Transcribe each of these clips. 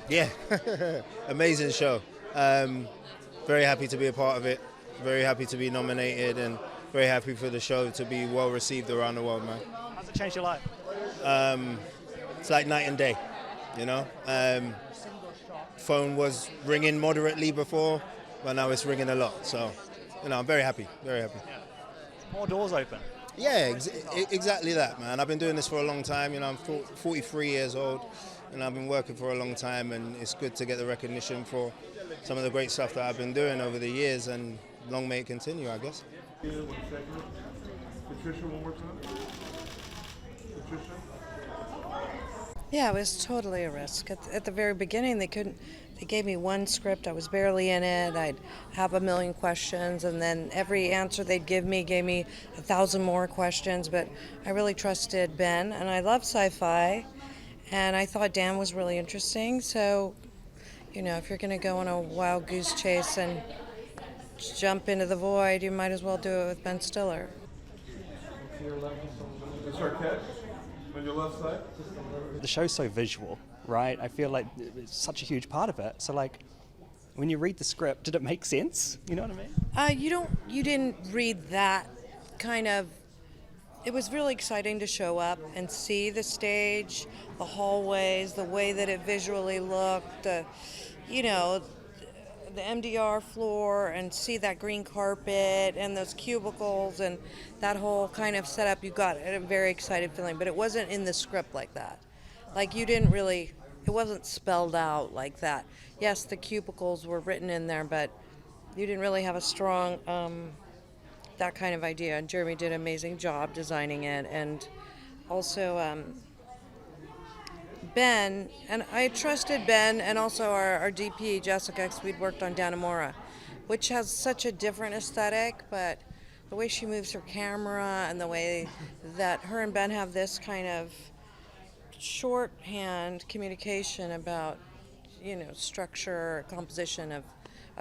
Yeah, amazing show. Very happy to be a part of it. Very happy to be nominated, and very happy for the show to be well received around the world, man. How's it changed your life? It's like night and day, you know. Phone was ringing moderately before, but now it's ringing a lot. So, I'm very happy, very happy. Yeah. More doors open. Yeah, exactly that, man. I've been doing this for a long time. I'm 43 years old, and I've been working for a long time, and it's good to get the recognition for some of the great stuff that I've been doing over the years, and long may it continue, I guess. 1 second. Patricia, one more time. Patricia? Yeah, it was totally a risk. At the very beginning, they gave me one script. I was barely in it. I'd have a million questions, and then every answer they'd give me gave me 1,000 more questions. But I really trusted Ben, and I love sci-fi, and I thought Dan was really interesting. So, if you're going to go on a wild goose chase and jump into the void, you might as well do it with Ben Stiller. To your left. It's Arquette. On your left side. The show's so visual, right? I feel like it's such a huge part of it. So, like, when you read the script, did it make sense? You know what I mean? You didn't read that kind of. It was really exciting to show up and see the stage, the hallways, the way that it visually looked, the MDR floor, and see that green carpet and those cubicles and that whole kind of setup. You got a very excited feeling, but it wasn't in the script like that. Like, it wasn't spelled out like that. Yes, the cubicles were written in there, but you didn't really have a strong that kind of idea. And Jeremy did an amazing job designing it, and also Ben, and I trusted Ben, and also our DP, Jessica, because we'd worked on Dannemora, which has such a different aesthetic, but the way she moves her camera and the way that her and Ben have this kind of shorthand communication about, structure, composition of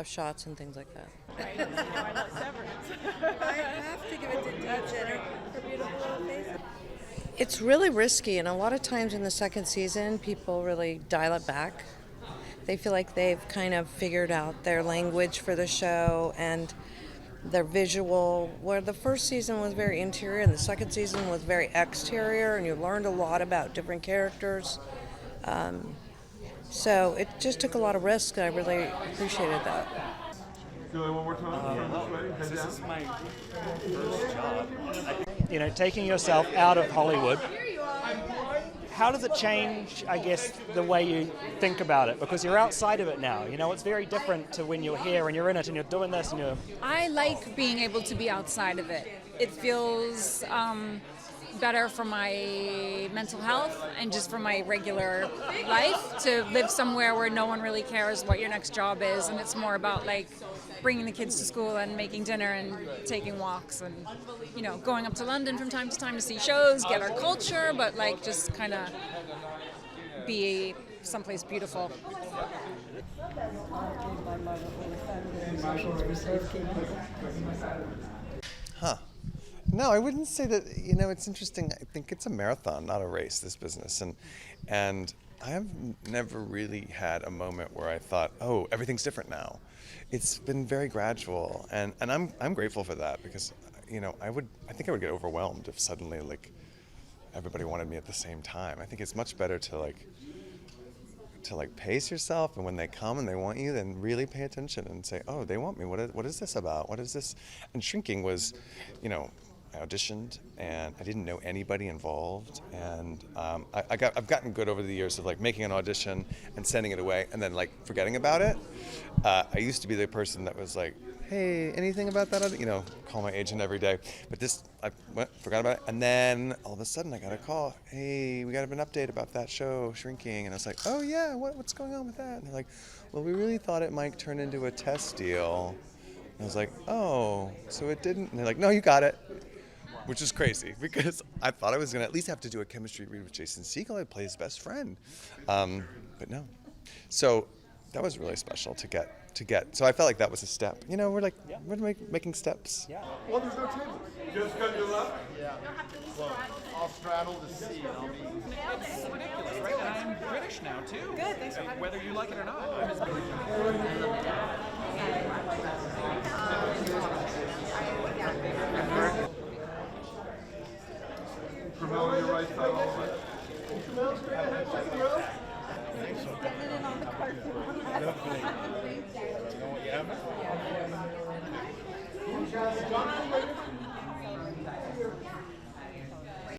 shots and things like that. I love Severance. I have to give it to Jenner, her beautiful little face. It's really risky, and a lot of times in the second season, people really dial it back. They feel like they've kind of figured out their language for the show and their visual, where the first season was very interior and the second season was very exterior, and you learned a lot about different characters. So it just took a lot of risk, and I really appreciated that. Do it one more time. This is my first job. Taking yourself out of Hollywood, how does it change, I guess, the way you think about it? Because you're outside of it now. It's very different to when you're here and you're in it and you're doing this and you're... I like being able to be outside of it. It feels better for my mental health and just for my regular life to live somewhere where no one really cares what your next job is, and it's more about like bringing the kids to school and making dinner and taking walks and going up to London from time to time to see shows, get our culture, but like just kind of be someplace beautiful. Huh. No, I wouldn't say that. It's interesting. I think it's a marathon, not a race, this business. And I have never really had a moment where I thought, oh, everything's different now. It's been very gradual, and I'm grateful for that, because I think I would get overwhelmed if suddenly like everybody wanted me at the same time. I think it's much better to pace yourself, and when they come and they want you, then really pay attention and say, oh, they want me. What is this about? What is this? And Shrinking was, I auditioned and I didn't know anybody involved, and I've gotten good over the years of like making an audition and sending it away and then like forgetting about it. I used to be the person that was like, hey, anything about that? Call my agent every day. But this, I forgot about it, and then all of a sudden I got a call. Hey, we got an update about that show, Shrinking, and I was like, oh yeah, what's going on with that? And they're like, well, we really thought it might turn into a test deal. And I was like, oh, so it didn't? And they're like, no, you got it. Which is crazy, because I thought I was going to at least have to do a chemistry read with Jason Segel. I'd play his best friend. But no. So that was really special to get. So I felt like that was a step. We're making steps. Yeah. Well, there's no table. Just cut your left. You don't have to listen to I'll straddle the sea and I'll be. It's ridiculous, right? And I'm British now too. Good, thanks for having me. Whether you like it or not. Promote your right side also. Getting it on the cartoon.